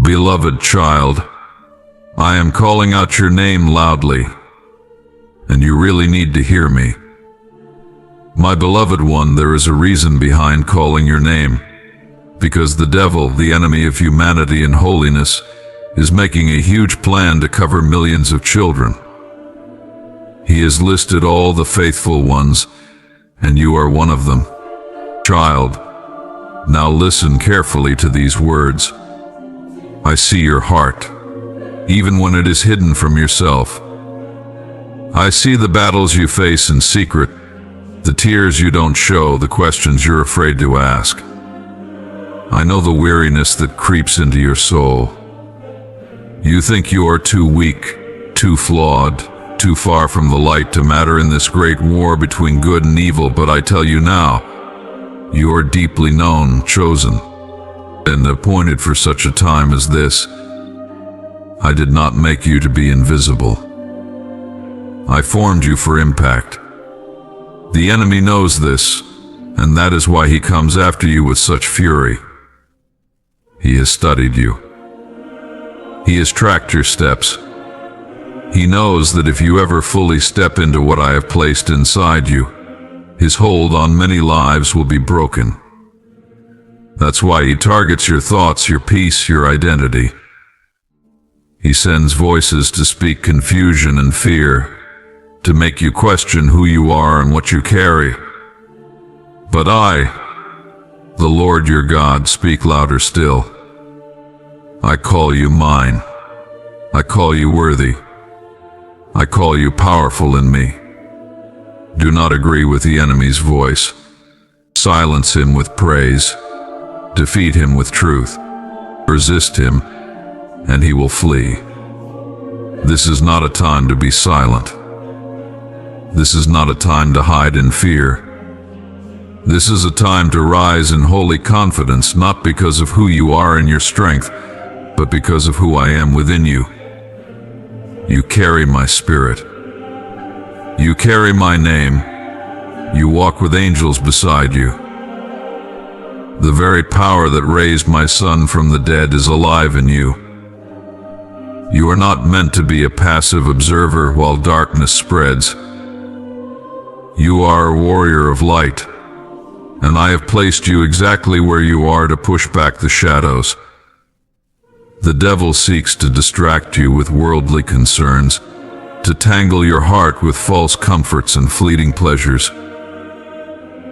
Beloved child, I am calling out your name loudly, and you really need to hear me. My beloved one, there is a reason behind calling your name, because the devil, the enemy of humanity and holiness, is making a huge plan to cover millions of children. He has listed all the faithful ones, and you are one of them. Child, now listen carefully to these words. I see your heart, even when it is hidden from yourself. I see the battles you face in secret, the tears you don't show, the questions you're afraid to ask. I know the weariness that creeps into your soul. You think you are too weak, too flawed, too far from the light to matter in this great war between good and evil, but I tell you now, you are deeply known, chosen, and appointed for such a time as this. I did not make you to be invisible. I formed you for impact. The enemy knows this, and that is why he comes after you with such fury. He has studied you. He has tracked your steps. He knows that if you ever fully step into what I have placed inside you, his hold on many lives will be broken. That's why he targets your thoughts, your peace, your identity. He sends voices to speak confusion and fear, to make you question who you are and what you carry. But I, the Lord your God, speak louder still. I call you mine. I call you worthy. I call you powerful in me. Do not agree with the enemy's voice. Silence him with praise. Defeat him with truth. Resist him, and he will flee. This is not a time to be silent. This is not a time to hide in fear. This is a time to rise in holy confidence, not because of who you are in your strength, but because of who I am within you. You carry my spirit. You carry my name. You walk with angels beside you. The very power that raised my son from the dead is alive in you. You are not meant to be a passive observer while darkness spreads. You are a warrior of light, and I have placed you exactly where you are to push back the shadows. The devil seeks to distract you with worldly concerns, to tangle your heart with false comforts and fleeting pleasures.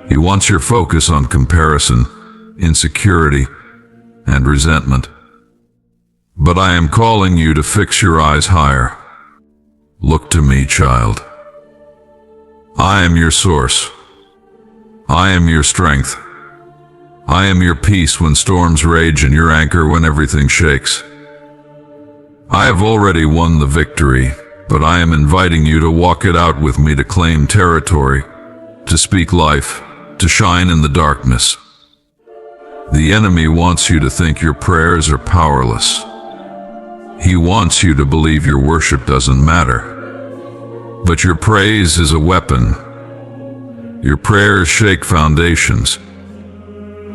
He wants your focus on comparison, insecurity, and resentment. But I am calling you to fix your eyes higher. Look to me, child. I am your source. I am your strength. I am your peace when storms rage and your anchor when everything shakes. I have already won the victory, but I am inviting you to walk it out with me, to claim territory, to speak life, to shine in the darkness. The enemy wants you to think your prayers are powerless. He wants you to believe your worship doesn't matter. But your praise is a weapon. Your prayers shake foundations.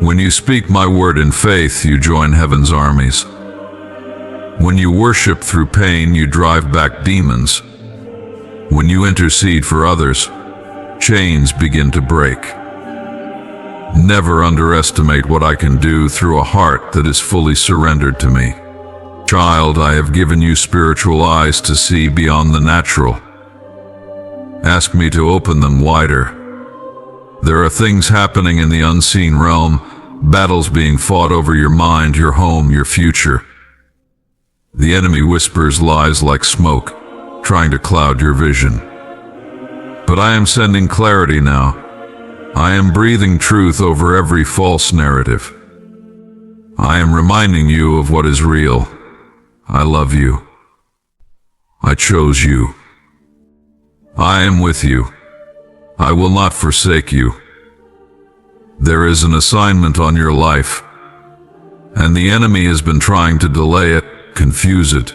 When you speak my word in faith, you join heaven's armies. When you worship through pain, you drive back demons. When you intercede for others, chains begin to break. Never underestimate what I can do through a heart that is fully surrendered to me. Child, I have given you spiritual eyes to see beyond the natural. Ask me to open them wider. There are things happening in the unseen realm, battles being fought over your mind, your home, your future. The enemy whispers lies like smoke, trying to cloud your vision. But I am sending clarity now. I am breathing truth over every false narrative. I am reminding you of what is real. I love you. I chose you. I am with you. I will not forsake you. There is an assignment on your life, and the enemy has been trying to delay it, confuse it,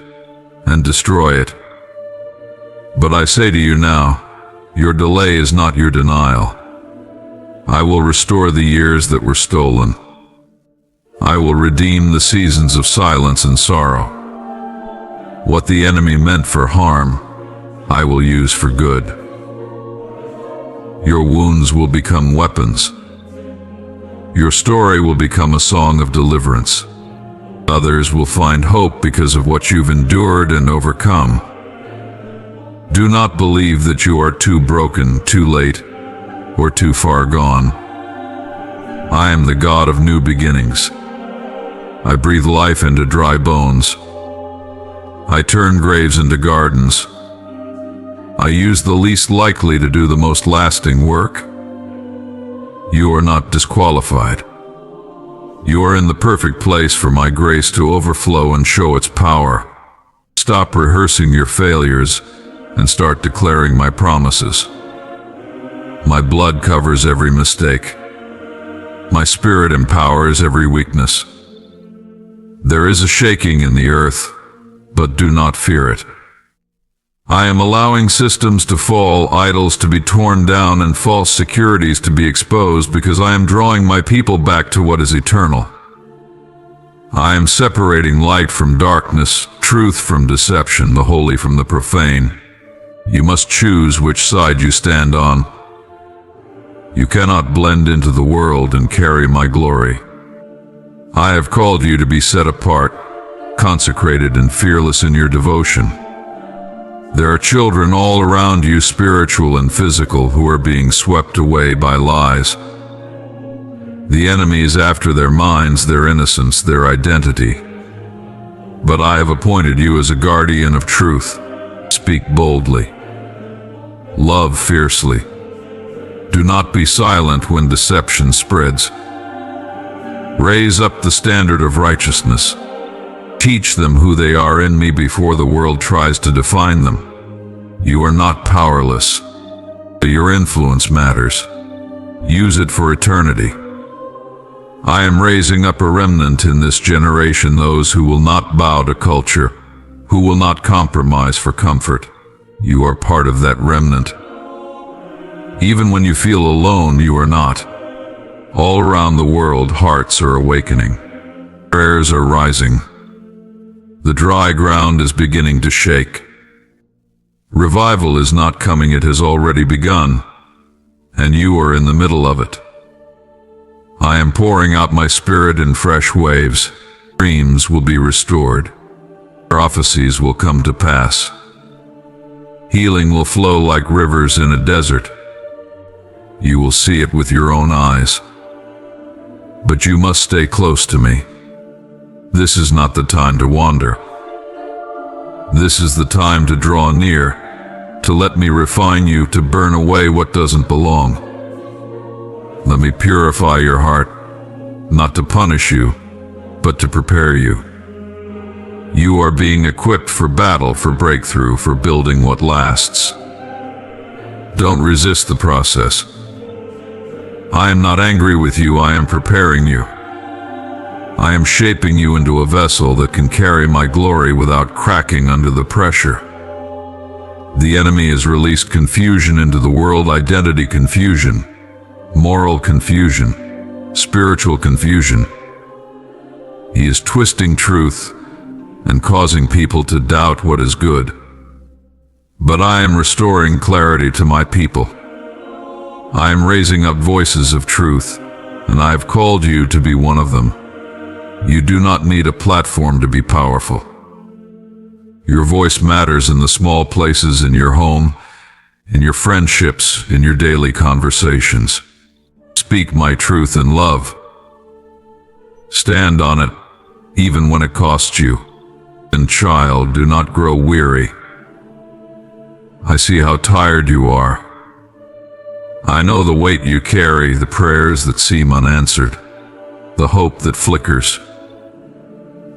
and destroy it. But I say to you now, your delay is not your denial. I will restore the years that were stolen. I will redeem the seasons of silence and sorrow. What the enemy meant for harm, I will use for good. Your wounds will become weapons. Your story will become a song of deliverance. Others will find hope because of what you've endured and overcome. Do not believe that you are too broken, too late, or too far gone. I am the God of new beginnings. I breathe life into dry bones. I turn graves into gardens. I use the least likely to do the most lasting work. You are not disqualified. You are in the perfect place for my grace to overflow and show its power. Stop rehearsing your failures and start declaring my promises. My blood covers every mistake. My spirit empowers every weakness. There is a shaking in the earth, but do not fear it. I am allowing systems to fall, idols to be torn down, and false securities to be exposed because I am drawing my people back to what is eternal. I am separating light from darkness, truth from deception, the holy from the profane. You must choose which side you stand on. You cannot blend into the world and carry my glory. I have called you to be set apart, consecrated and fearless in your devotion. There are children all around you, spiritual and physical, who are being swept away by lies. The enemy is after their minds, their innocence, their identity. But I have appointed you as a guardian of truth. Speak boldly. Love fiercely. Do not be silent when deception spreads. Raise up the standard of righteousness. Teach them who they are in me before the world tries to define them. You are not powerless. Your influence matters. Use it for eternity. I am raising up a remnant in this generation, those who will not bow to culture, who will not compromise for comfort. You are part of that remnant. Even when you feel alone, you are not. All around the world, hearts are awakening. Prayers are rising. The dry ground is beginning to shake. Revival is not coming, it has already begun, and you are in the middle of it. I am pouring out my spirit in fresh waves. Dreams will be restored. Prophecies will come to pass. Healing will flow like rivers in a desert. You will see it with your own eyes. But you must stay close to me. This is not the time to wander. This is the time to draw near, to let me refine you, to burn away what doesn't belong. Let me purify your heart, not to punish you, but to prepare you. You are being equipped for battle, for breakthrough, for building what lasts. Don't resist the process. I am not angry with you, I am preparing you. I am shaping you into a vessel that can carry my glory without cracking under the pressure. The enemy has released confusion into the world, identity confusion, moral confusion, spiritual confusion. He is twisting truth and causing people to doubt what is good. But I am restoring clarity to my people. I am raising up voices of truth, and I have called you to be one of them. You do not need a platform to be powerful. Your voice matters in the small places, in your home, in your friendships, in your daily conversations. Speak my truth in love. Stand on it, even when it costs you. And child, do not grow weary. I see how tired you are. I know the weight you carry, the prayers that seem unanswered, the hope that flickers.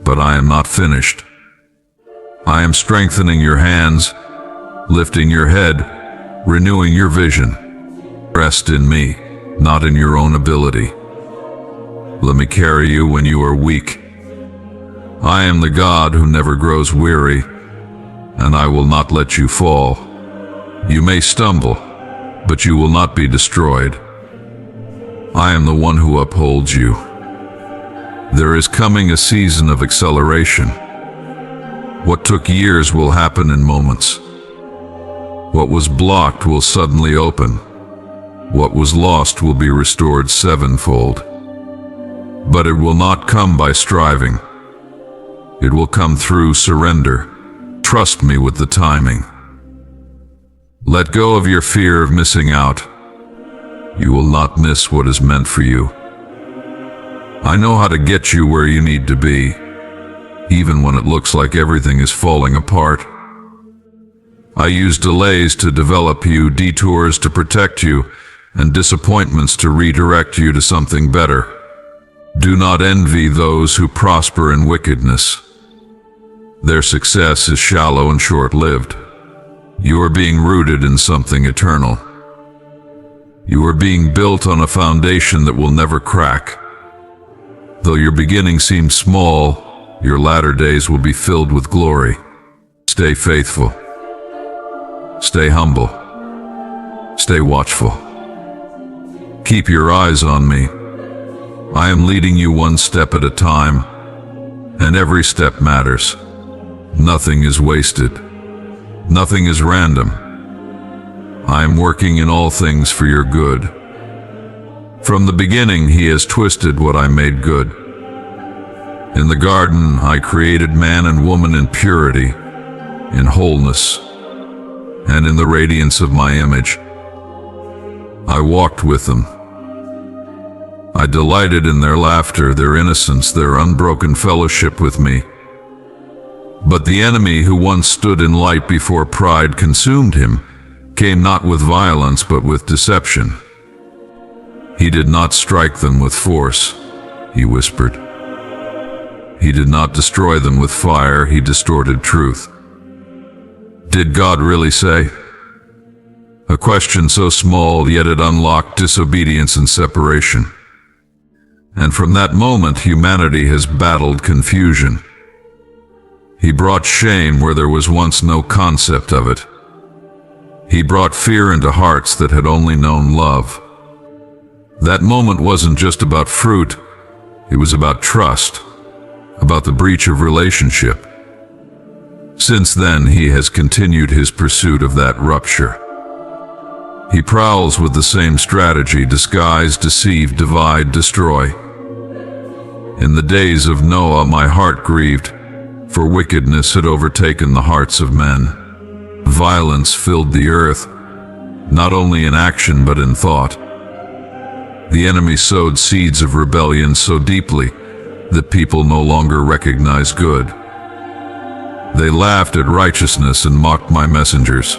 But I am not finished. I am strengthening your hands, lifting your head, renewing your vision. Rest in me, not in your own ability. Let me carry you when you are weak. I am the God who never grows weary, and I will not let you fall. You may stumble, but you will not be destroyed. I am the one who upholds you. There is coming a season of acceleration. What took years will happen in moments. What was blocked will suddenly open. What was lost will be restored sevenfold. But it will not come by striving. It will come through surrender. Trust me with the timing. Let go of your fear of missing out. You will not miss what is meant for you. I know how to get you where you need to be, even when it looks like everything is falling apart. I use delays to develop you, detours to protect you, and disappointments to redirect you to something better. Do not envy those who prosper in wickedness. Their success is shallow and short-lived. You are being rooted in something eternal. You are being built on a foundation that will never crack. Though your beginning seems small, your latter days will be filled with glory. Stay faithful. Stay humble. Stay watchful. Keep your eyes on me. I am leading you one step at a time, and every step matters. Nothing is wasted. Nothing is random. I am working in all things for your good. From the beginning, He has twisted what I made good. In the garden, I created man and woman in purity, in wholeness, and in the radiance of my image. I walked with them. I delighted in their laughter, their innocence, their unbroken fellowship with me. But the enemy who once stood in light before pride consumed him, came not with violence but with deception. He did not strike them with force, he whispered. He did not destroy them with fire, he distorted truth. Did God really say? A question so small, yet it unlocked disobedience and separation. And from that moment, humanity has battled confusion. He brought shame where there was once no concept of it. He brought fear into hearts that had only known love. That moment wasn't just about fruit, it was about trust, about the breach of relationship. Since then, he has continued his pursuit of that rupture. He prowls with the same strategy: disguise, deceive, divide, destroy. In the days of Noah, my heart grieved, for wickedness had overtaken the hearts of men. Violence filled the earth, not only in action but in thought. The enemy sowed seeds of rebellion so deeply that people no longer recognize good. They laughed at righteousness and mocked my messengers.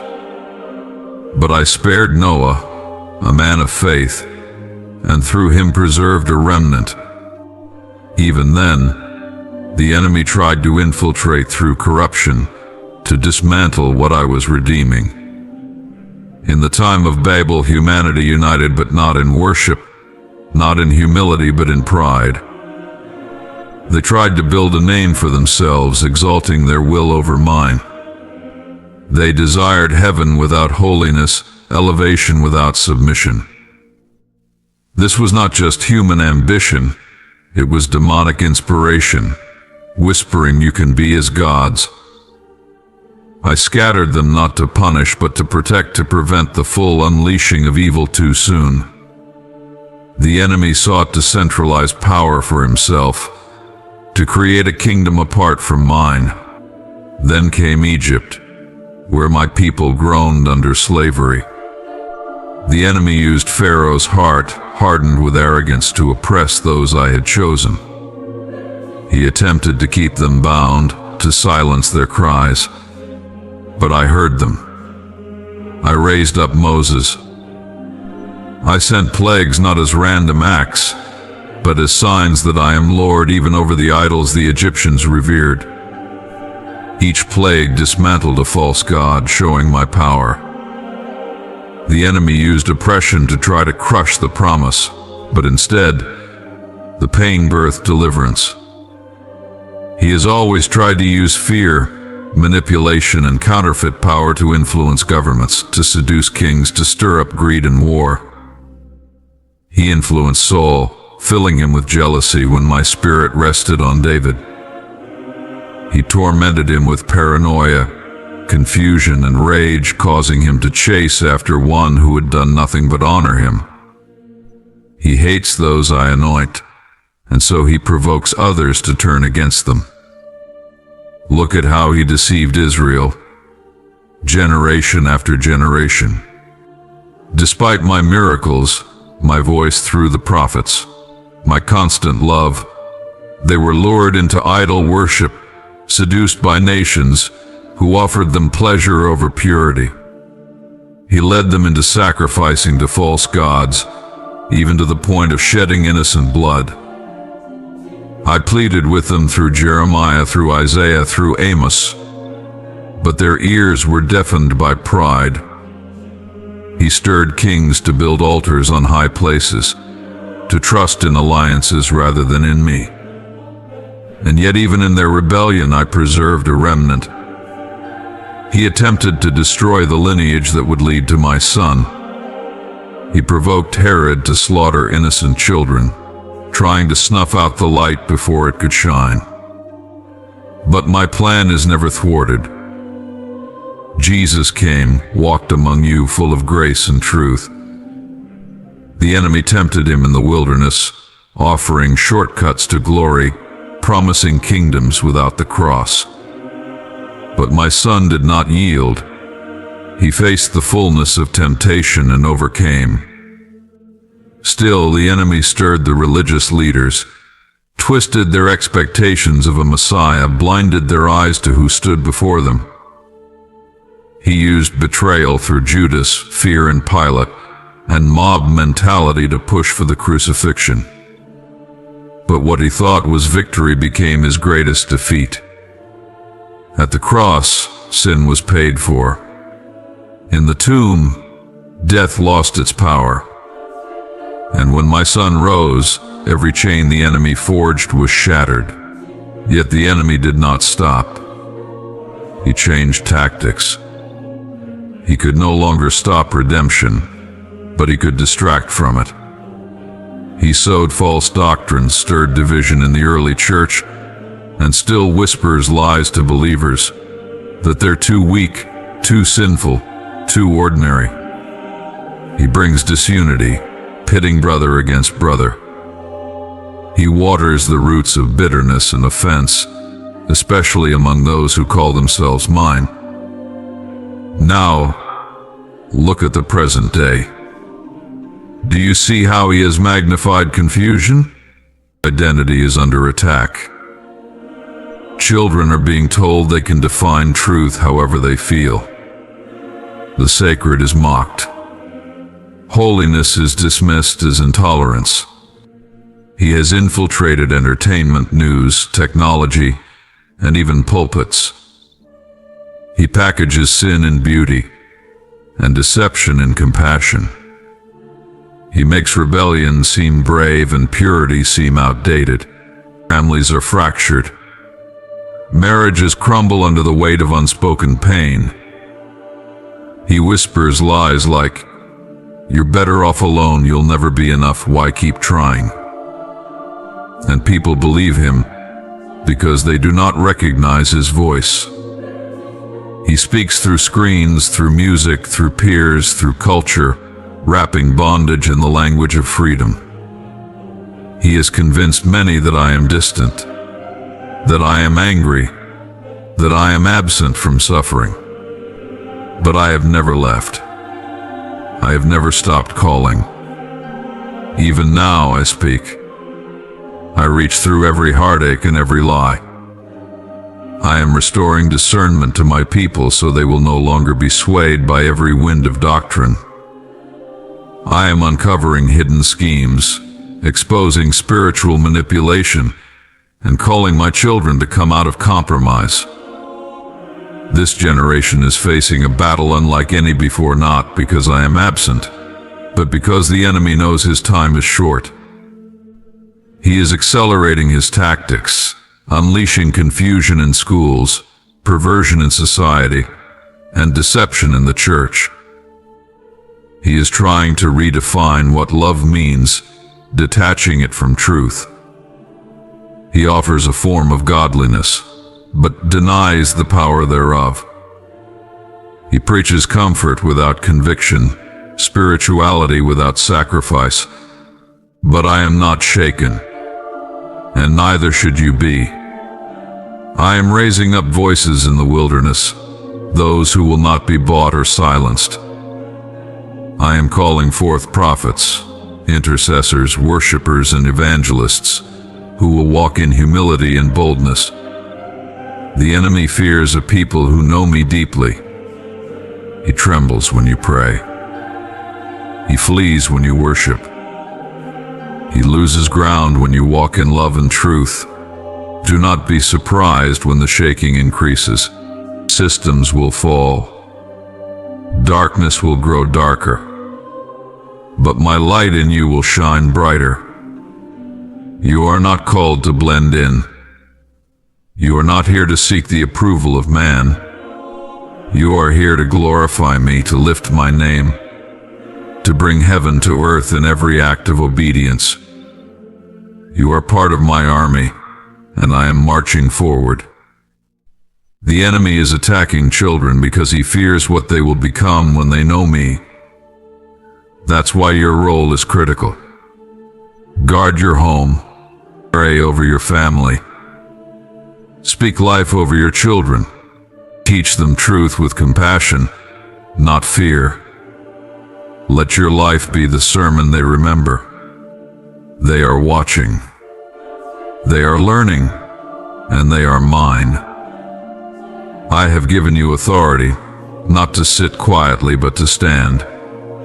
But I spared Noah, a man of faith, and through him preserved a remnant. Even then, the enemy tried to infiltrate through corruption, to dismantle what I was redeeming. In the time of Babel, humanity united, but not in worship, not in humility, but in pride. They tried to build a name for themselves, exalting their will over mine. They desired heaven without holiness, elevation without submission. This was not just human ambition, it was demonic inspiration, whispering you can be as gods. I scattered them not to punish, but to protect, to prevent the full unleashing of evil too soon. The enemy sought to centralize power for himself, to create a kingdom apart from mine. Then came Egypt, where my people groaned under slavery. The enemy used Pharaoh's heart, hardened with arrogance, to oppress those I had chosen. He attempted to keep them bound, to silence their cries. But I heard them. I raised up Moses. I sent plagues not as random acts, but as signs that I am Lord even over the idols the Egyptians revered. Each plague dismantled a false god, showing my power. The enemy used oppression to try to crush the promise, but instead, the pain birthed deliverance. He has always tried to use fear, manipulation, and counterfeit power to influence governments, to seduce kings, to stir up greed and war. He influenced Saul, filling him with jealousy when my spirit rested on David. He tormented him with paranoia, confusion, and rage, causing him to chase after one who had done nothing but honor him. He hates those I anoint, and so he provokes others to turn against them. Look at how he deceived Israel, generation after generation. Despite my miracles, my voice through the prophets, my constant love, they were lured into idol worship, seduced by nations who offered them pleasure over purity. He led them into sacrificing to false gods, even to the point of shedding innocent blood. I pleaded with them through Jeremiah, through Isaiah, through Amos, but their ears were deafened by pride. He stirred kings to build altars on high places, to trust in alliances rather than in me. And yet even in their rebellion I preserved a remnant. He attempted to destroy the lineage that would lead to my son. He provoked Herod to slaughter innocent children, trying to snuff out the light before it could shine. But my plan is never thwarted. Jesus came, walked among you full of grace and truth. The enemy tempted him in the wilderness, offering shortcuts to glory, promising kingdoms without the cross. But my son did not yield. He faced the fullness of temptation and overcame. Still, the enemy stirred the religious leaders, twisted their expectations of a Messiah, blinded their eyes to who stood before them. He used betrayal through Judas, fear in Pilate, and mob mentality to push for the crucifixion. But what he thought was victory became his greatest defeat. At the cross, sin was paid for. In the tomb, death lost its power. And when my son rose, every chain the enemy forged was shattered. Yet the enemy did not stop. He changed tactics. He could no longer stop redemption, but he could distract from it. He sowed false doctrines, stirred division in the early church, and still whispers lies to believers that they're too weak, too sinful, too ordinary. He brings disunity, pitting brother against brother. He waters the roots of bitterness and offense, especially among those who call themselves mine. Now, look at the present day. Do you see how he has magnified confusion? Identity is under attack. Children are being told they can define truth however they feel. The sacred is mocked. Holiness is dismissed as intolerance. He has infiltrated entertainment, news, technology, and even pulpits. He packages sin in beauty and deception in compassion. He makes rebellion seem brave and purity seem outdated. Families are fractured. Marriages crumble under the weight of unspoken pain. He whispers lies like, "You're better off alone, you'll never be enough, why keep trying?" And people believe him because they do not recognize his voice. He speaks through screens, through music, through peers, through culture, wrapping bondage in the language of freedom. He has convinced many that I am distant, that I am angry, that I am absent from suffering. But I have never left. I have never stopped calling. Even now I speak. I reach through every heartache and every lie. I am restoring discernment to my people so they will no longer be swayed by every wind of doctrine. I am uncovering hidden schemes, exposing spiritual manipulation, and calling my children to come out of compromise. This generation is facing a battle unlike any before, not because I am absent, but because the enemy knows his time is short. He is accelerating his tactics, unleashing confusion in schools, perversion in society, and deception in the church. He is trying to redefine what love means detaching it from truth. He offers a form of godliness, but denies the power thereof. He preaches comfort without conviction, spirituality without sacrifice. But I am not shaken, and neither should you be. I am raising up voices in the wilderness, those who will not be bought or silenced. I am calling forth prophets, intercessors, worshipers, and evangelists, who will walk in humility and boldness. The enemy fears a people who know me deeply. He trembles when you pray. He flees when you worship. He loses ground when you walk in love and truth. Do not be surprised when the shaking increases. Systems will fall. Darkness will grow darker. But my light in you will shine brighter. You are not called to blend in. You are not here to seek the approval of man. You are here to glorify me, to lift my name, to bring heaven to earth in every act of obedience. You are part of my army, and I am marching forward. The enemy is attacking children because he fears what they will become when they know me. That's why your role is critical. Guard your home. Pray over your family. Speak life over your children. Teach them truth with compassion, not fear. Let your life be the sermon they remember. They are watching. They are learning, and they are mine. I have given you authority, not to sit quietly, but to stand.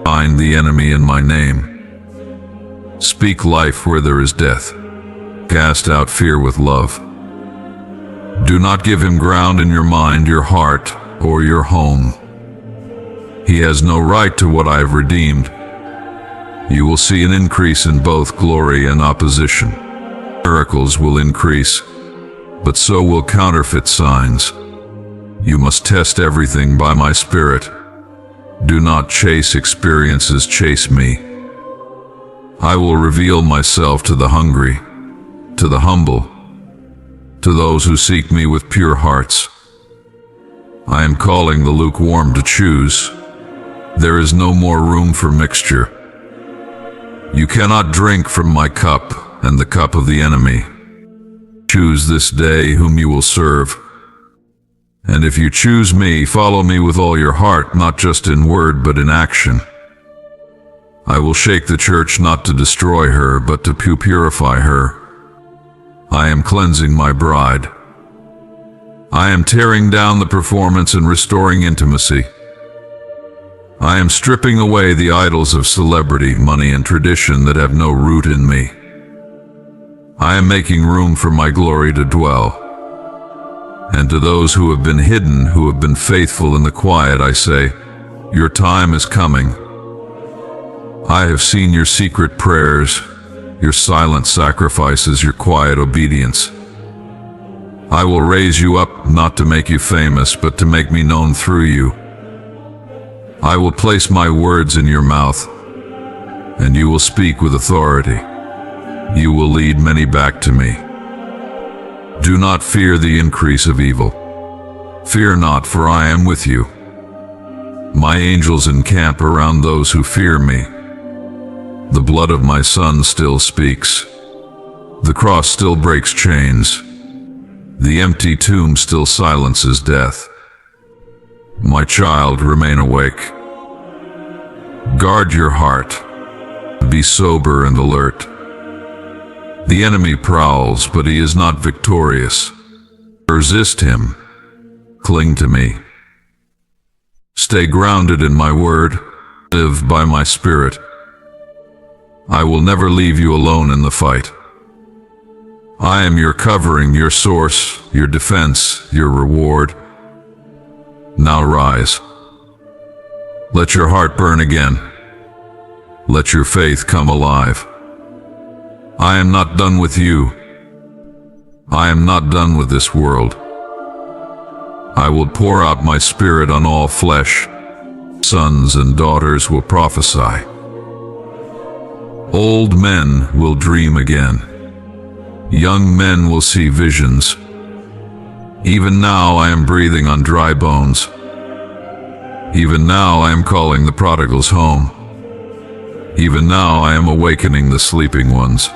Bind the enemy in my name. Speak life where there is death. Cast out fear with love. Do not give him ground in your mind, your heart, or your home. He has no right to what I have redeemed. You will see an increase in both glory and opposition. Miracles will increase, but so will counterfeit signs. You must test everything by my Spirit. Do not chase experiences, chase me. I will reveal myself to the hungry, to the humble, to those who seek me with pure hearts. I am calling the lukewarm to choose. There is no more room for mixture. You cannot drink from my cup and the cup of the enemy. Choose this day whom you will serve. And if you choose me, follow me with all your heart, not just in word but in action. I will shake the church not to destroy her, but to purify her. I am cleansing my bride. I am tearing down the performance and restoring intimacy. I am stripping away the idols of celebrity, money, and tradition that have no root in me. I am making room for my glory to dwell. And to those who have been hidden, who have been faithful in the quiet, I say, your time is coming. I have seen your secret prayers, your silent sacrifices, your quiet obedience. I will raise you up, not to make you famous, but to make me known through you. I will place my words in your mouth, and you will speak with authority. You will lead many back to me. Do not fear the increase of evil. Fear not, for I am with you. My angels encamp around those who fear me. The blood of my Son still speaks. The cross still breaks chains. The empty tomb still silences death. My child, remain awake. Guard your heart. Be sober and alert. The enemy prowls, but he is not victorious. Resist him. Cling to me. Stay grounded in my word. Live by my Spirit. I will never leave you alone in the fight. I am your covering, your source, your defense, your reward. Now rise. Let your heart burn again. Let your faith come alive. I am not done with you. I am not done with this world. I will pour out my Spirit on all flesh. Sons and daughters will prophesy. Old men will dream again. Young men will see visions. Even now I am breathing on dry bones. Even now I am calling the prodigals home. Even now I am awakening the sleeping ones.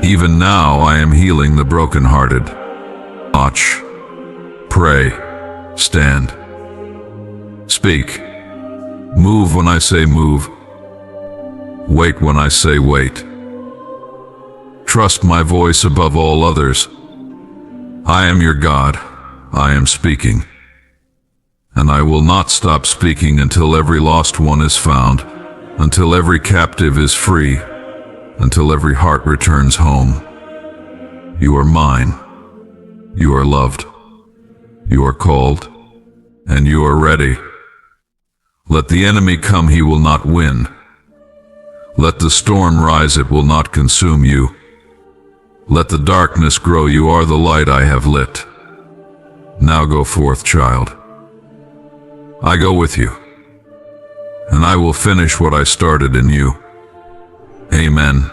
Even now I am healing the brokenhearted. Watch, pray, stand, speak, move when I say move, wait when I say wait. Trust my voice above all others. I am your God, I am speaking. And I will not stop speaking until every lost one is found, until every captive is free, until every heart returns home. You are mine. You are loved. You are called. And you are ready. Let the enemy come, he will not win. Let the storm rise, it will not consume you. Let the darkness grow, you are the light I have lit. Now go forth, child. I go with you, and I will finish what I started in you. Amen.